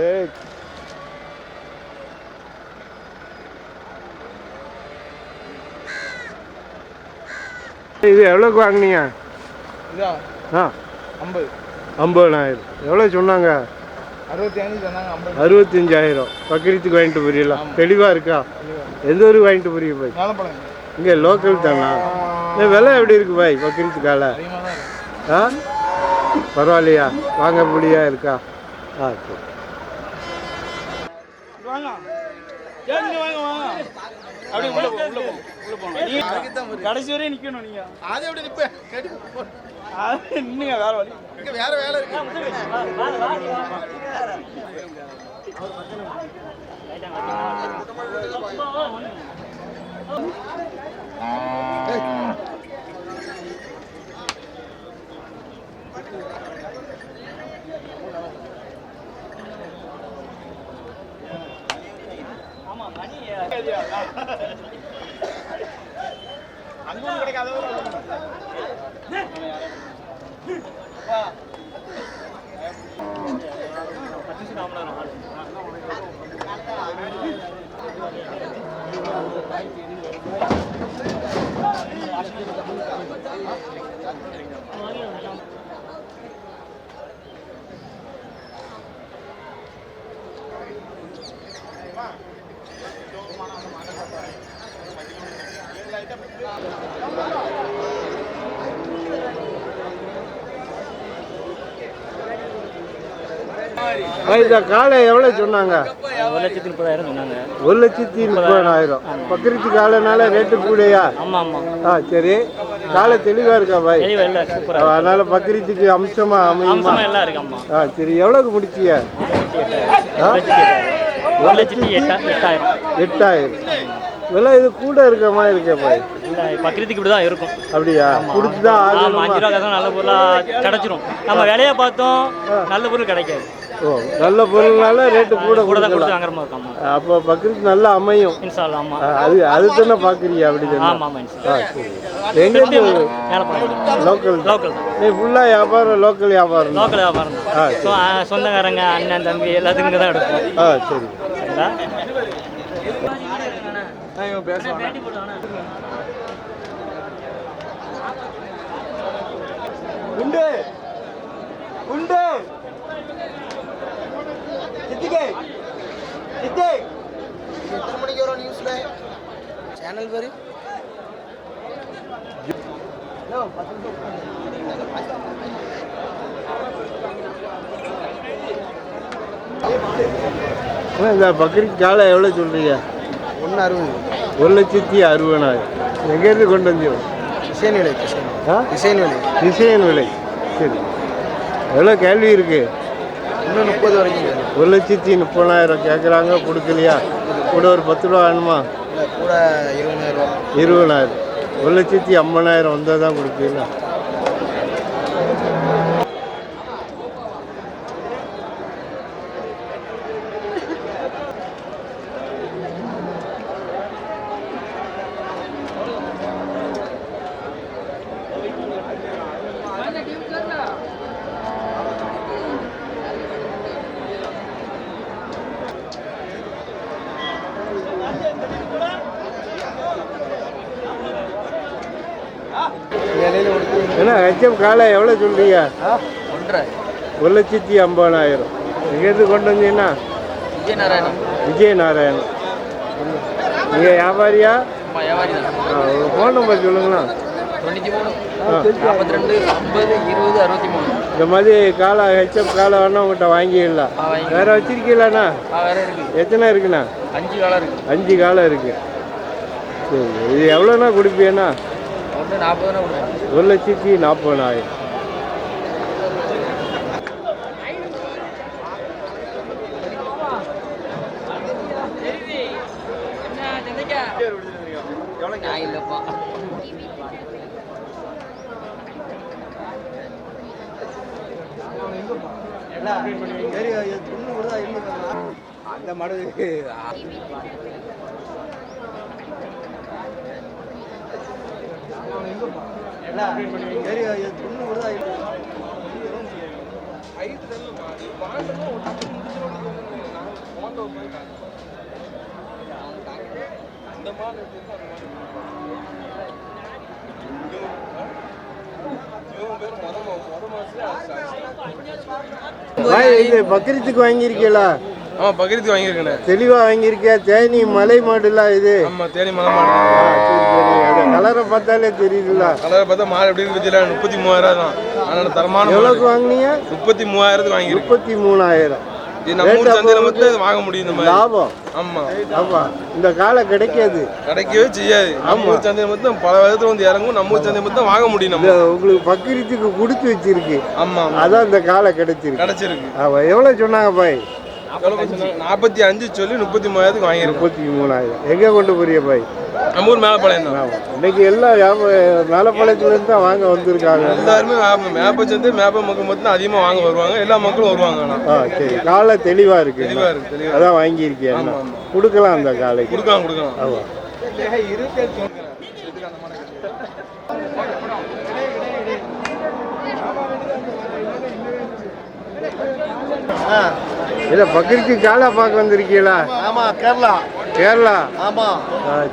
ஏய் இது எவ்வளோக்கு வாங்கினீங்க? இதா ஆ 50. 50,000. எவ்வளோ சொன்னாங்க? 65 சொன்னாங்க. 65,000. பக்கரித்துக்கு வாங்கிட்டு போறீங்களா? தெளிவாக இருக்கா? எந்த ஊருக்கு வாங்கிட்டு போறீங்க பாய்? மேலப்பழம் இங்கே லோக்கல் தானா? விலை எப்படி இருக்கு பாய் பக்கரித்துக்கால? அதிகமாக தான் இருக்கு. ஆ பரவாயில்லையா? வாங்க முடியா இருக்கா? ஆ சரி. வாங்க வாங்க வாங்க. அப்படியே உள்ள போங்க. நீங்க கடைசி வரையும் நிக்கணும். நீங்க அது எப்படி நிப்ப கேட்டு நின்னுங்க. வேற வழி இங்க வேற வேலை இருக்கு. ஆமா மணி அங்கூர் கிடைக்காத இந்த காலை எவ்வளோ சொன்னாங்க? 1,30,000 சொன்னாங்க. 1,30,000. பக்கரித்து காலைனால ரேட்டு கூடயா? ஆமாம் ஆமாம். ஆ சரி. காலை தெளிவாக இருக்கா பாய்? தெளிவாக இல்லை, சூப்பராக. அதனால பக்கரித்துக்கு அம்சமாக அமையுமா? எல்லாம் இருக்கு. ஆமாம். ஆ சரி. எவ்வளோக்கு முடிச்சிய? 8,000. விலை இது கூட இருக்க மாதிரி இருக்கே பாய்? இல்லை, பக்கரித்துக்கு இப்படி தான் இருக்கும். அப்படியா? பிடிச்சி தான் ஆகும். 5 ரூபா காசு நல்ல பொருளாக கிடச்சிரும். நம்ம விலையை பார்த்தோம், நல்ல பொருள் கிடைக்காது. ஓ, நல்ல பொருள்னால ரேட்டு கூட கூட தான் கொடுத்து வாங்குற மாதிரி இருக்கும். அப்போ பக்கரித்து நல்லா அமையும். இன்ஷா அல்லாஹ். ஆமாம். அது தானே பார்க்குறீங்க? அப்படி தானே? ஆமாம் ஆமாம். சரி. எங்கேருந்து? லோக்கல் லோக்கல் தான். நீ ஃபுல்லாக வியாபாரம் லோக்கல் வியாபாரம்? லோக்கல் வியாபாரம் தான். சொந்தக்காரங்க, அண்ணன், தம்பி எல்லாத்துக்கும் தான் எடுப்போம். ஆ சரி. சரிங்களா? உண்டு உண்டு எத்தனை மணிக்கு வரும் நியூஸ்ல? சேனல் பேரு இந்த பக்கரிக்கு காலை எவ்வளோ சொல்கிறீங்க? 160. 1,60,000. எங்கேருந்து கொண்டு வந்தோம்? டிசைன் விலை. டிசைன் விலை. சரி. எவ்வளோ கேள்வி இருக்கு? இன்னும் 30 வரைக்கும். 1,30,000 கேட்குறாங்க. கொடுக்கலையா? கூட ஒரு 10 ரூபா வேணுமா? கூட 20,000. 20,000. 1,50,000 வந்தால் தான் கொடுப்பீங்களா? ஏன்னா ஹெச்எம் காலை எவ்வளோ சொல்கிறீங்க? 1,50,000. எங்கேருந்து கொண்டு வந்தீங்கன்னா? விஜயநாராயணம். நீங்கள் வியாபாரியா? ஒரு ஃபோன் நம்பர் சொல்லுங்களா? 93 42 50 20 63. இந்த மாதிரி காலை ஹெச்எம் காலை வேணா உங்கள்கிட்ட வாங்கிடலாம். வேறு வச்சிருக்கீங்களாண்ணா? எத்தனை இருக்குண்ணா? 5 காலம் இருக்கு. 5 காலம் இருக்குது. சரி. இது எவ்வளோண்ணா கொடுப்பீங்கண்ணா? 1,40,000. அந்த மாடு இது பக்ரீத்துக்கு வாங்கியிருக்கீங்களா? ஆமா பக்ரீத்துக்கு வாங்கியிருக்கேன். தெளிவா வாங்கியிருக்கியா? தேனி மலை மாடுலாம் இது. ஆமா தேனி மலை மாடு. சரி சரி. அந்த கலரை பார்த்தாலே தெரியுதுல்ல. கலரை பார்த்தா மாடு எப்படி இருக்கு பத்தியில 33,000 தான். ஆனா தரமான எவ்வளவுக்கு வாங்குனீங்க? 33,000க்கு வாங்கியிருக்கேன். 33,000. இது நம்ம ஊர் சந்தையில மட்டும் வாங்க முடியும் இந்த மாதிரி. லாபம். ஆமா ஆமா. இந்த காலை கிடைக்காது. கிடைக்கவே செய்யாது. நம்ம ஊர் சந்தையில மட்டும் பல விதத்துல வந்து இறங்கும். நம்ம ஊர் சந்தையில மட்டும் வாங்க முடியும் நம்ம. உங்களுக்கு பக்ரீத்துக்கு கொடுத்து வச்சிருக்கு. ஆமா அதான் இந்த காலை கிடைச்சிருக்கு. ஆமா. எவ்வளவு சொன்னாங்க பாய்? 45 சொல்லி 33,000க்கு வாங்கியிருக்கோம். 33,000. எங்க கொண்டு போறிய பாய்? நம்ம ஊர் மேலப்பாளையம் தான். இன்னைக்கு எல்லாம் மேலப்பாளையத்துல இருந்து தான் வாங்க வந்திருக்காங்க. எல்லாருமே மேப்ப சந்தை மேப்ப மக்கள் மட்டும் அதிகமா வாங்க வருவாங்க. எல்லா மக்களும் வருவாங்க. சரி. காலை தெளிவா இருக்கு. தெளிவா இருக்கு. அதான் வாங்கியிருக்கேன். கொடுக்கலாம் அந்த காலை. கொடுக்கலாம். ஆமா. இல்ல பக்ரீத்துக்கு காலா பார்க்க வந்திருக்கீங்களா? ஆமா கேரளா. ஆமா.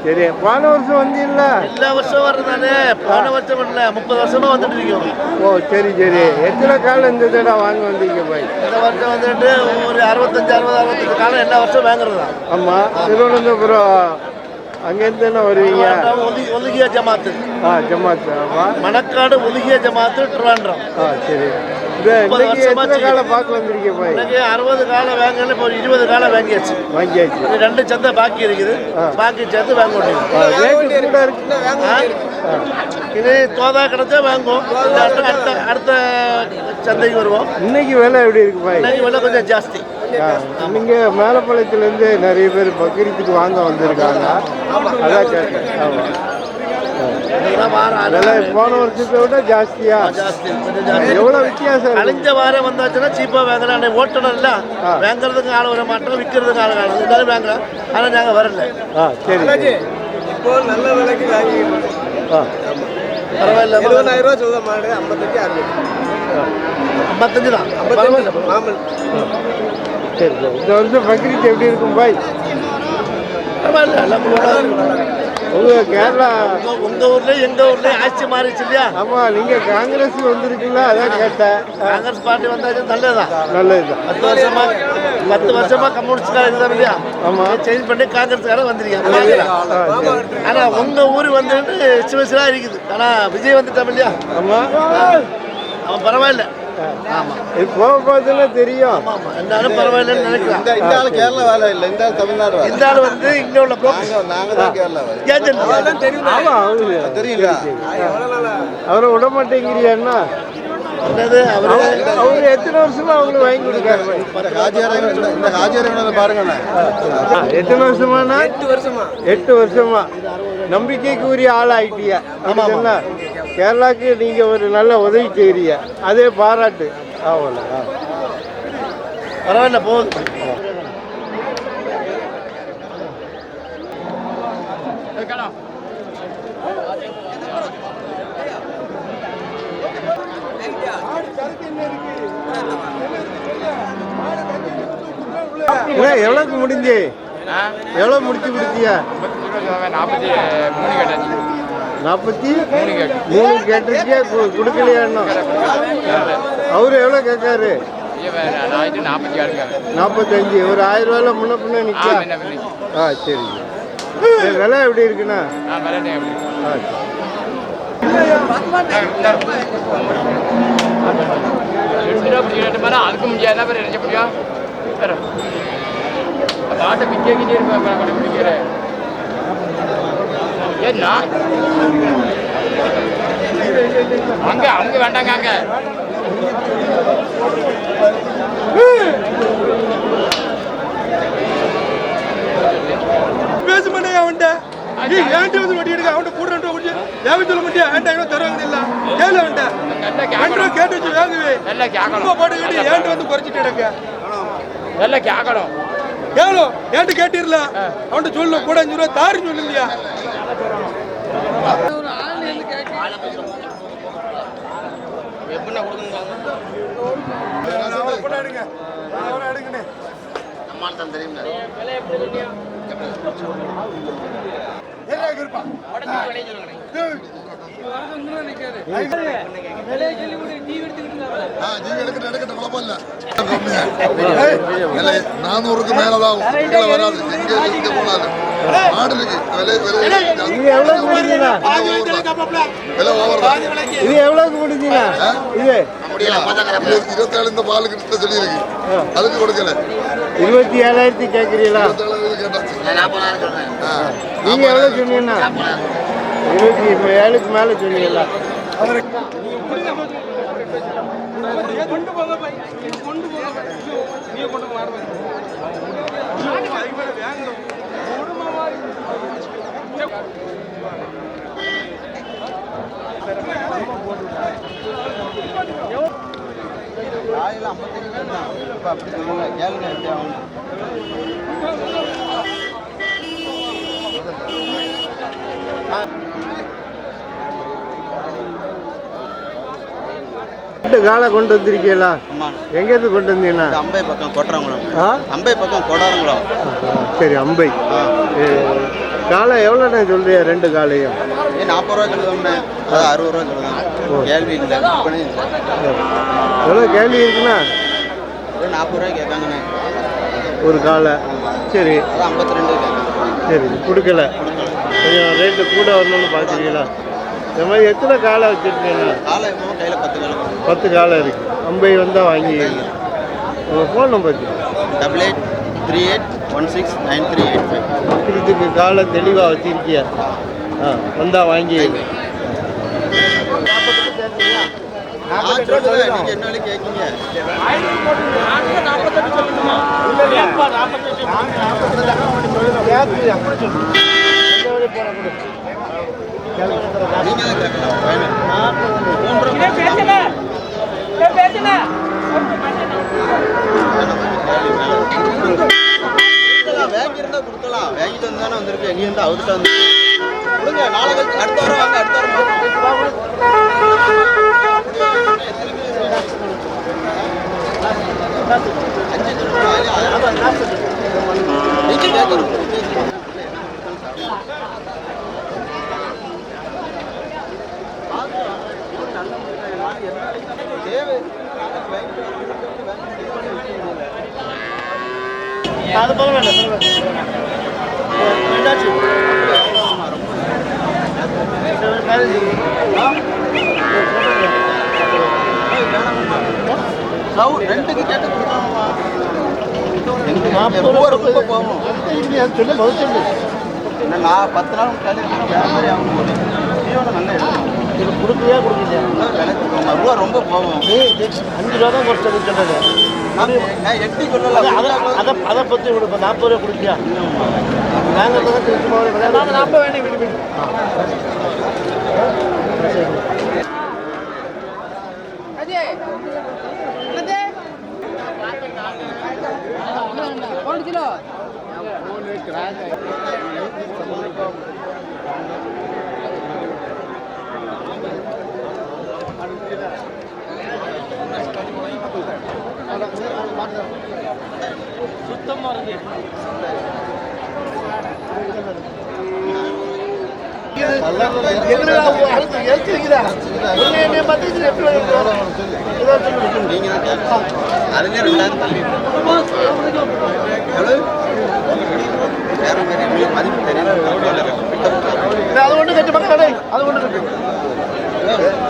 சரி. போன வருஷம் வந்தீங்களா? எல்லா வருஷம் வர்றதானே. போன வருஷம் இல்ல 30 வருஷமா வந்துட்டு இருக்கோம். ஓ சரி சரி. எத்தனை காலம் இந்த தடவை வாங்க வந்தீங்க பாய்? இந்த வருஷம் வந்துட்டு ஒரு 65 காலம் எல்லா வருஷம் வாங்குறதா. ஆமா. திருவனந்தபுரம் அங்கேருந்து என்ன வருவீங்க? ஒலிகியா ஜமாத்து. ஜமாத்து. ஆமா. மணக்காடு ஒலிகியா ஜமாத்து திருவாண்டம். சரி. இன்னைக்கு எத்தனை காலம் பார்க்க வந்திருக்கீங்க பாய்? இன்னைக்கு 60 காலம் வாங்கல. இப்போ 20 காலம் வாங்கியாச்சு. 2 சந்தை பாக்கி இருக்குது. பாக்கி சேர்த்து வாங்க முடியும். ரேட்டு கூட இருக்குன்னா இது தோதா கிடைச்சா வாங்குவோம். அடுத்த சந்தைக்கு வருவோம். இன்னைக்கு விலை எப்படி இருக்கு பாய்? இன்னைக்கு விலை கொஞ்சம் ஜாஸ்தி. நீங்க மேலப்பாளையத்துலேருந்து நிறைய பேர் பக்ரீத்துக்கு வாங்க வந்திருக்காங்க. அதான் கேட்டேன். ஆமா. போன வருஷத்தை விட ஜாஸ்தியா? எவ்வளவு வித்தியாசம்? அழிஞ்ச வாரம் வந்தாச்சுன்னா சீப்பா வாங்கலாம். ஓட்டணும்ல வாங்குறதுக்கு ஆள் வர மாட்டோம், விற்கிறதுக்கு ஆள் காணும். எல்லாரும் வாங்கலாம். ஆனால் நாங்கள் வரல. சரி. இப்போ நல்ல விலைக்கு வாங்கி பரவாயில்ல. 70,000 ரூபா சொல்ல மாடு 55 55 தான். மாமல். சரி சரி. இந்த வருஷம் பக்ரீத் எப்படி இருக்கும் பாய்? பரவாயில்ல. எல்லாம் உங்க கேரளா உங்க ஊர்ல எங்க ஊர்ல ஆட்சி மாறிச்சு இல்லையா? ஆமா. நீங்க காங்கிரஸ் வந்திருக்கீங்களா? அதான் கேட்டேன். காங்கிரஸ் பார்ட்டி வந்தாச்சு நல்லதுதான். 10 வருஷமா கம்யூனிஸ்ட்கார இருந்தா இல்லையா? ஆமா. சேஞ்ச் பண்ணி காங்கிரஸ்கார வந்திருக்காங்க. ஆனா உங்க ஊரு வந்துட்டு சிவசிலா இருக்குது. ஆனா விஜய் வந்துட்டான் இல்லையா? ஆமா. அவன் பரவாயில்ல. ஆமா. போக போதுல தெரியும். ஆமா. எல்லாரும் பரவாயில்லன்னு நினைக்கிறேன். இந்த ஆளு கேரளா வேலை இல்லை. இந்த ஆள் தமிழ்நாடு. இந்த ஆள் வந்து இங்க உள்ள நாங்க தான் கேரளா வேலை. ஆமா. அவரு தெரியல. அவரை விட மாட்டேங்கிறியான்னா அவரு எத்தனை வருஷமா அவங்களுக்கு வாங்கி கொடுக்காரு? இந்த ஹாஜியாரை பாருங்க. எத்தனை வருஷமானா? 8 வருஷமா. நம்பிக்கைக்கு உரிய ஆள் ஆயிட்டியா? கேரளாக்கு நீங்க ஒரு நல்ல உதவி செய்றீங்க. அதே பாராட்டு. ஆவல பரவாயில்ல போகுது. எவ்வளவுக்கு முடிஞ்சு? எவ்வளவு முடிச்சு கொடுத்தியா? 43 கேட்டிருக்கியா? கொடுக்கலையா இன்னும்? அவரு எவ்வளவு கேட்காரு? 45. ஒரு 1000 ரூபாயில முன்ன பின்ன நிக்கா? சரி. விலை எப்படி இருக்குண்ணா? அதுக்கு முடியாது முடியும் பாட்டை பிக்கிட்டே இருப்பேன். ஏன்னா அங்க வேண்டாங்க. அங்க பேச மாட்டேன். அவன்கிட்ட ஏன்ட்டு வந்து வட்டி எடுக்க. அவன்கிட்ட கூட சொல்ல மாட்டியா? ஏன்டா தருவாங்க இல்ல கேளு. அவன்கிட்ட கேட்டு வச்சு வாங்குவே. பாட்டு கேட்டு ஏன்ட்டு வந்து குறைச்சிட்டு எடுக்க. எல்லாம் கேட்கணும். கேளு. ஏன்ட்டு கேட்டிரல. அவன்கிட்ட சொல்லு. கூட 5 ரூபா தாருன்னு சொல்லு இல்லையா? எப்படின்னா கொடுக்குங்க. $400 மேலதான் வராது. எங்க போனாலும் மாடு இருக்கு. இது எவ்வளவு முடிஞ்சீங்களா? விலை ஓவர் தான். இது எவ்வளவுக்கு முடிஞ்சீங்களா? இது 27 இந்த பாலுக்கு கிட்ட சொல்லியிருக்கு. அதுக்கு கொடுக்கல. 27,000 கேட்குறீங்களா? 27 கேட்டாச்சு. நீங்க எவ்வளவு சொன்னீங்கன்னா 27க்கு மேல சொன்னீங்களா? கொண்டு போங்க பை கொண்டு போங்க நீ கொண்டு மாறு வேணும் அப்படி சொல்லுங்க கேளுங்க எப்படி ஆகும். காலை கொண்டு வந்திருக்கீங்களா? எங்கேருந்து கொண்டு வந்தீங்கன்னா? அம்பை பக்கம் கொட்டுறாங்களோம். அம்பை பக்கம் கொடாருங்களோம். சரி, அம்பை. காலை எவ்வளோண்ணே சொல்றியா? 2 காலையும் 40 ரூபா சொல்லுவோம்ண்ணே. அது 60 ரூபா சொல்லுவாங்க. கேள்வி இல்லை, விற்பனை இல்லை. எவ்வளோ கேள்வி இருக்குண்ணா? 40 ரூபாய் கேட்காங்கண்ணே ஒரு காலை. சரி, அது 52 கேட்காங்க. சரி, கொடுக்கல. கொஞ்சம் ரேட்டு கூட வரணும்னு பார்க்குறீங்களா? இந்த மாதிரி எத்தனை காலை வச்சுருக்கீங்களா? காலை கையில் 10 காலை. 10 காலை இருக்குது. அம்பை வந்தால் வாங்கிக்கிறீங்க. உங்கள் ஃபோன் நம்பர் 8838169385. இதுக்கு காலை தெளிவாக வச்சுருக்கியா? வந்தால் வாங்கிக்கிறீங்க. நீங்கள் என்ன வேலை கேட்கீங்க? நீங்கள் தான் கேட்கலாம். வாங்கியிருந்தா கொடுக்கலாம். வாங்கிட்டு வந்து தானே வந்திருக்கு. எங்கேருந்து அவர்கிட்ட வந்து கொடுங்க. நாளை கழிச்சு அடுத்த வாரம் வாங்க. அடுத்த வாரம் அது போக வேண்டாம். ரெண்டுக்கு கேட்டு கொடுக்கலாமா? ரொம்ப போகும். நான் 10 நாள் வியாபாரி ஆகும். நல்ல கொடுக்கலையா கொடுக்கலையா? ரூபா ரொம்ப போகும். 5 ரூபா தான் குறைச்சது சொல்றது. நான் எட்டி சொல்லல. அதை பற்றி கொடுப்போம். 40 ரூபா கொடுக்கியா? நாங்கள் தான் திருச்சி மாவட்டம் 40 வேணும். விட்டு விட்டு சுத்தமாக இருக்கு. அதுலேயே 2000 தள்ளி மதிப்பு தெரியும். அது ஒன்று கட்டு மக்களே, அது ஒன்று கட்டு.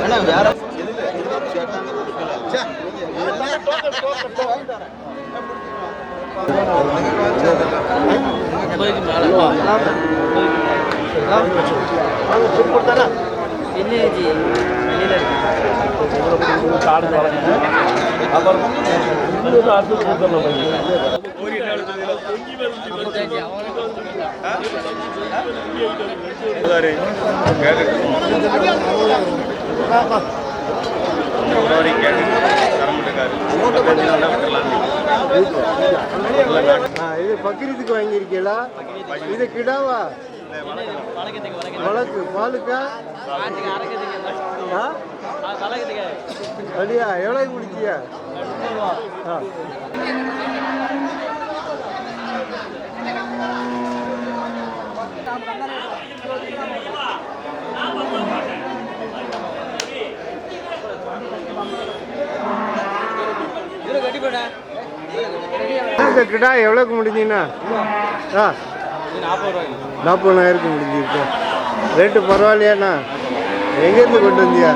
ஏன்னா வேற இது பக்ரீத்துக்கு வாங்கியிருக்கீங்களா? இது கிடாவா? வழக்கு பாலுக்கா? அப்படியா? எவ்வளவு முடிச்சியா? ஆ இந்த கிடா எவ்வளோக்கு முடிஞ்சுண்ணா? ஆ 40,000 முடிஞ்சிருக்கா? ரேட்டு பரவாயில்லையாண்ணா? எங்கேருந்து கொண்டு வந்தியா?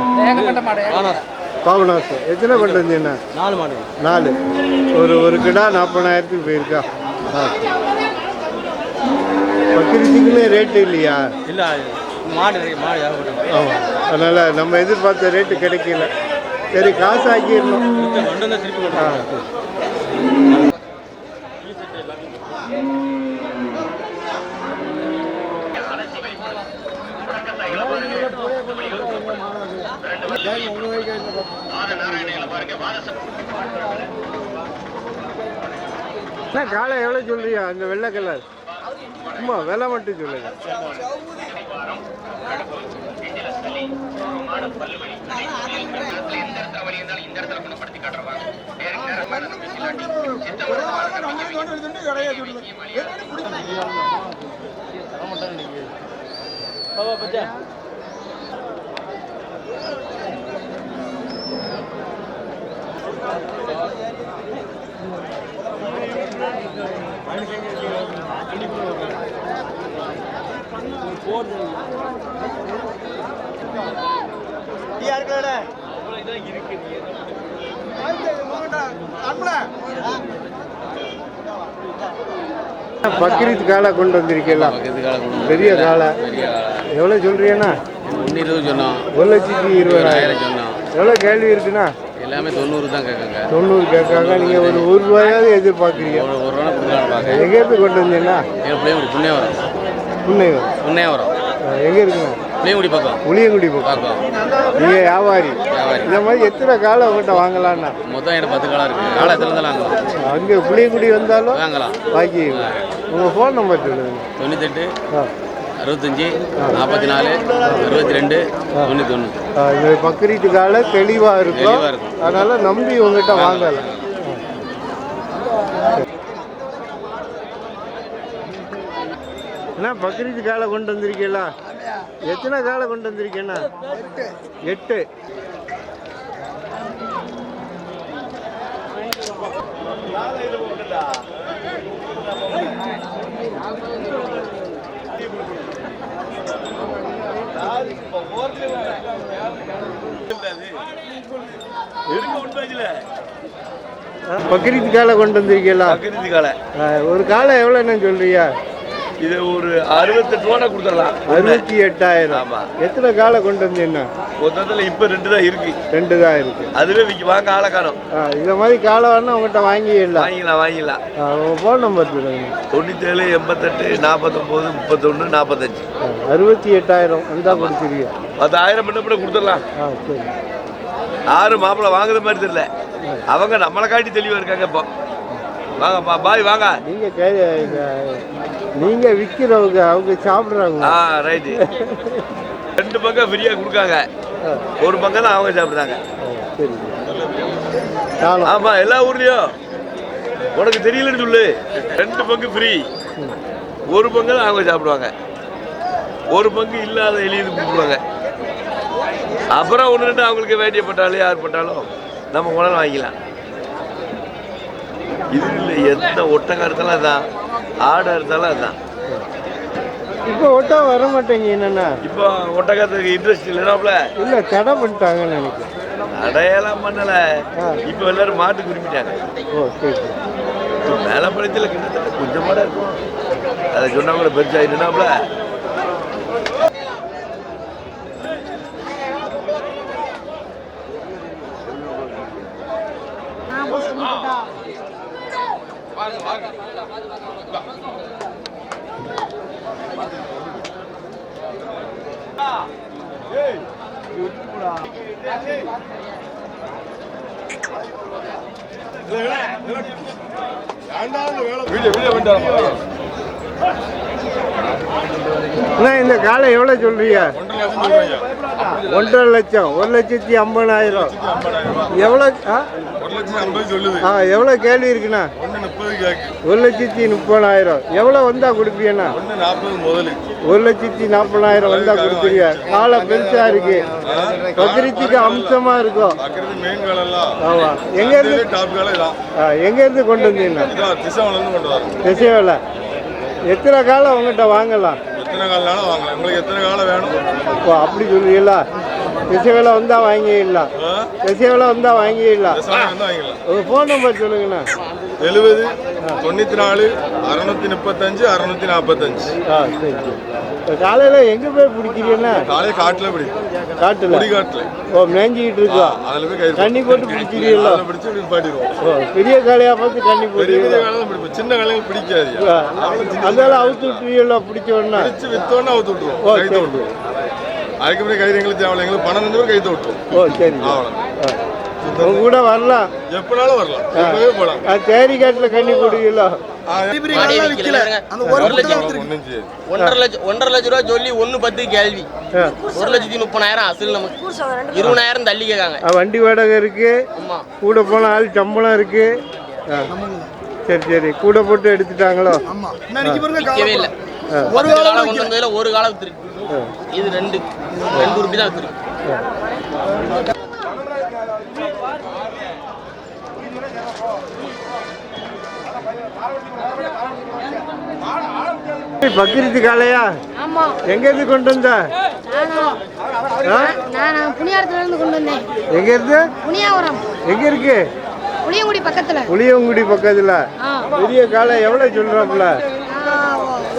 பாபநாசம். எத்தனை கொண்டு வந்தீங்கண்ணா? 4 மாடு. 4. ஒரு கிடா 40,000 போயிருக்கா? ஆ பக்கிரத்துக்குமே ரேட்டு இல்லையா? இல்லை மாடு ஆமாம், அதனால் நம்ம எதிர்பார்த்த ரேட்டு கிடைக்கல. சரி, காசு ஆக்கிடணும். திருப்பி ஆ என்ன காலை எவ்வளோ சொல்றியா? அந்த வெள்ளை கலர் சும்மா விலை மட்டும் சொல்லுங்க. பக்ரீத் காலை கொண்டு வந்திருக்கீங்களா? பெரிய காலை எவ்வளோ சொல்றீங்கண்ணா? 120 சொன்னோம். 1,20,000 சொன்னோம். எவ்வளோ கேள்வி இருக்குண்ணா? எல்லாமே 90 தான் கேட்குங்க. 90 கேட்காங்க. நீங்கள் ஒரு ரூபாயாவது எதிர்பார்க்குறீங்க. ஒரு ரூபா கொடுக்கலாம் பார்க்க. எங்கேருந்து கொண்டு வந்தீங்கன்னா? புளியங்குடி புண்ணியவரம். புண்ணியவரம் எங்கே இருக்குங்க? புளியங்குடி பக்கம். புளியங்குடி பக்கம். நீங்கள் வியாபாரி. இந்த மாதிரி எத்தனை காலம் உங்கள்கிட்ட வாங்கலாம்ண்ணா? மொத்தம் எனக்கு 10 காலம் இருக்குது. காலம் எத்தனை தான் வாங்கலாம். அங்கே புளியங்குடி வந்தாலும் வாங்கலாம். பாக்கி உங்கள் ஃபோன் நம்பர் சொல்லுங்கள். 98 65 44 22 91. இந்த பக்ரீத்து கால தெளிவாக இருக்கும். அதனால் நம்பி உங்கள்கிட்ட வாங்கலாம். என்ன பக்ரீத்து காலை கொண்டு வந்திருக்கீங்களா? எத்தனை காலை கொண்டு வந்திருக்கேண்ணா? 8. பக்ரீத் காலை கொண்டு வந்திருக்கீங்களா? பக்ரீத் காலை. ஒரு காலை எவ்வளோன்னு சொல்றியா? இது ஒரு 68 ரூபா கொடுத்துடலாம். 68,000. ஆமா. எத்தனை காலை கொண்டு வந்தீங்கன்னா? மொத்தத்தில் இப்போ 2 தான் இருக்கு. 2 தான் இருக்கு. அதுவே வாங்க ஆளை காணும். இந்த மாதிரி காலை வேணா உங்கள்கிட்ட வாங்கிடலாம். வாங்கிடலாம். உங்கள் ஃபோன் நம்பர் சொல்லுங்க. 97 88 49 31 45. 68,000 வந்தால் கொடுத்துருக்கீங்க. 10,000 முன்ன கொடுத்துடலாம். சரி. யாரும் மாப்பிள்ளை வாங்குற மாதிரி தெரியல. அவங்க நம்மளை காட்டி தெளிவாக இருக்காங்க. இப்போ வாங்கப்பா பாய் வாங்க. நீங்க விற்கிறவங்க அவங்க சாப்பிட்றாங்க. ரைட்டு. 2 பக்கம் ஃப்ரீயாக கொடுக்காங்க. ஒரு பக்கம் தான் அவங்க சாப்பிட்றாங்க. சரி. ஆமாம், எல்லா ஊர்லேயும் உனக்கு தெரியலன்னு சொல்லு. 2 பங்கு ஃப்ரீ. ஒரு பங்கு தான் அவங்க சாப்பிடுவாங்க. ஒரு பங்கு இல்லாத எளியது கொடுக்குறாங்க. அப்புறம் 1 2 அவங்களுக்கு வேண்டியப்பட்டாலும் யார் பட்டாலும் நம்ம உணவு வாங்கிக்கலாம். இது இல்லை, எந்த ஒட்டகம் இருந்தாலும் அதுதான், ஆடை இருந்தாலும் அதுதான். இப்போ ஒட்டா வர மாட்டேங்க. என்னன்னா இப்போ ஒட்டகத்துக்கு இன்ட்ரெஸ்ட் இல்லைனாப்ல. இல்லை, தடை பண்ணிட்டாங்கன்னு நினைக்கிறேன். தடையெல்லாம் பண்ணலை. இப்போ எல்லாரும் மாட்டுக்கு விரும்பிட்டாங்க. ஓ சரி. மேலே பழத்தில் கிட்டத்தட்ட கொஞ்சமாக இருக்கும். அதை சொன்னா கூட பெருசாக இல்லைனாப்ல. வீடியோ அண்ணா இந்த காலை எவ்வளோ சொல்றீங்க? 1,50,000. 1,50,000. எவ்வளோ எவ்வளோ கேள்வி இருக்குண்ணா? 1,30,000. எவ்வளோ வந்தா கொடுப்பீங்கண்ணா? 1,40,000 வந்தா கொடுத்துருவீங்க. காலை பெருசா இருக்கு, பக்ரீத்துக்கு அம்சமா இருக்கும். ஆமா. எங்க இருந்து கொண்டு வந்தீங்கன்னா? திசைவேலை. எத்தனை காலம் உங்கள்கிட்ட வாங்கலாம்? ஓ அப்படி சொல்லுவீங்களா? திசைவேலை வந்தா வாங்கிடலாம். திசைவேலை வந்தா வாங்கிடலாம். உங்கள் ஃபோன் நம்பர் சொல்லுங்கண்ணா. 70 94 635 645. சரி. இப்போ காலையில் எங்கே போய் பிடிக்கிறீங்கன்னா? காலையில் காட்டில் பிடிக்கும். காட்டில் காட்டில் ஓ மேய்ஞ்சிக்கிட்டு இருக்கோம். அதில் போய் கை தண்ணி போட்டு பிடிக்கிறீங்களா? பிடிச்சி பாட்டிடுவோம். ஓ பெரிய காலையாக பார்த்து தண்ணி போடுவீங்களா? பிடிப்போம். சின்ன காலையில் பிடிக்காது. அதெல்லாம் அவுத்து விட்டுருவீங்களா? பிடிச்சோன்னா பிடிச்சி வித்தோன்னு அவுத்து விட்டுருவோம். ஓ கைத்து விட்டுருவோம். அதுக்கப்புறம் கயிறு எங்களுக்கு தேவை. எங்களுக்கு பணம் வந்து கைத்து விட்டுருவோம். ஓ சரி. உங்க கூட வரலாம், எப்பனாலும் வரலாம், எப்பவே போகலாம். தேரி காட்டில் கண்ணி போடுவீங்களா? 1,50,000 ரூபா சொல்லி 1,10 கேள்வி. 1,30,000 அசல். நமக்கு 20,000 தள்ளி கேட்காங்க. வண்டி வாடகை இருக்கு, கூட போன ஆள் சம்பளம் இருக்கு. சரி கூட போட்டு எடுத்துட்டாங்களோ? இல்லை ஒரு காலம் கொண்டு வந்ததுல ஒரு காலம் வித்துருக்கு. இது 2 ரூபாய் தான் வித்துருக்கு. பக்ரீத்து காலையா? எங்க இருந்து கொண்டு வந்த? நான் புனியாரத்துல இருந்து கொண்டு வந்தேன். எங்க இருந்து? புனியாவரம். எங்க இருக்கு? புளியங்குடி பக்கத்துல. புளியங்குடி பக்கத்துல. பெரிய காலை எவ்வளவு சொல்றாப்புல?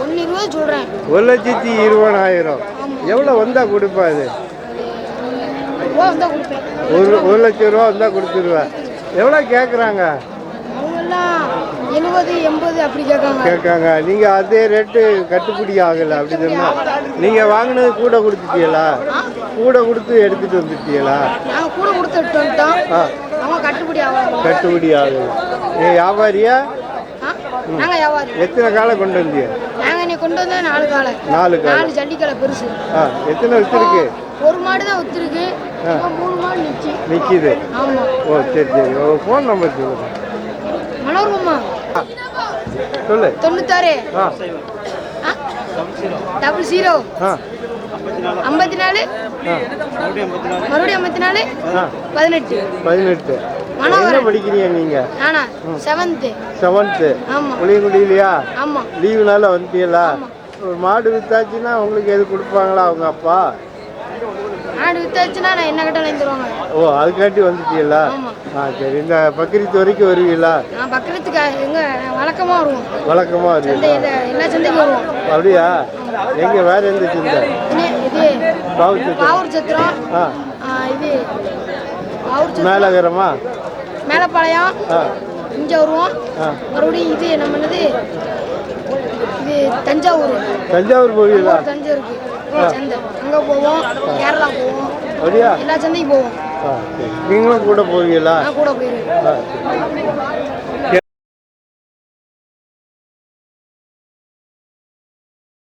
1,20,000 சொல்றேன். 1,20,000. எவ்வளவு வந்தா கொடுப்பா? இது 1,00,000 ரூபா வந்தா கொடுத்துருவேன். எவ்வளவு கேட்குறாங்க? 70-80 அப்படி கேட்காங்க. நீங்க அதே ரேட்டு கட்டுப்படி ஆகலை அப்படி சொன்னா? நீங்க வாங்கினது கூட கொடுத்துட்டீங்களா? கூட கொடுத்து எடுத்துட்டு வந்துட்டீங்களா? நாங்கள் கூட கொடுத்து எடுத்து வந்துட்டோம். அவங்க கட்டுப்படி ஆகல. கட்டுப்படி ஆகலை. நீ வியாபாரியா? நாங்கள் வியாபாரி. எத்தனை காலை கொண்டு வந்தீங்க? நாங்கள் இன்னைக்கு கொண்டு வந்தா 4 காலை. 4 ஜல்லிக்காலை பெருசு. எத்தனை வச்சிருக்கு? ஒரு மாடு தான் வித்துருக்கு. 3 மாடு நிற்கிது. ஆமா. ஓ சரி. ஃபோன் நம்பர் சொல்லுங்க. மனோரமா சொல்லு. 96 00 54 மறுபடியும் 54 18. என்ன படிக்கிறீங்க நீங்க? நானா 7th. ஆமா. புளியங்குடியிலையா? ஆமா. லீவுனால வந்துட்டீங்களா? ஒரு மாடு வித்தாச்சுன்னா உங்களுக்கு எது கொடுப்பாங்களா அவங்க அப்பா? மாடு வித்தாச்சுன்னா நான் என்ன கட்டாலும் தருவாங்க. ஓ அதுக்காட்டி வந்துட்டீங்களா? சரி. இந்த பக்ரீத் வரைக்கும் வருவீங்களா? நான் பக்ரீத்துக்கு எங்க வழக்கமா வருவோம். வழக்கமா வருவீங்க? எல்லா சந்தைக்கும் வருவோம். அப்படியா? எங்க வேற எந்த சந்தை? இது பாவூர் சத்திரம். இது மேலகரமா? மேலப்பாளையம். இங்க வருவோம். மறுபடியும் இது நம்ம என்னது இது தஞ்சாவூர் போவீங்களா? தஞ்சாவூருக்கு சந்தை அங்க போவோம். கேரளா போவோம். அப்படியா? எல்லா சந்தைக்கும் போவோம். நீங்களும் கூட போவீங்களா? நான் கூட போயிருவேன்.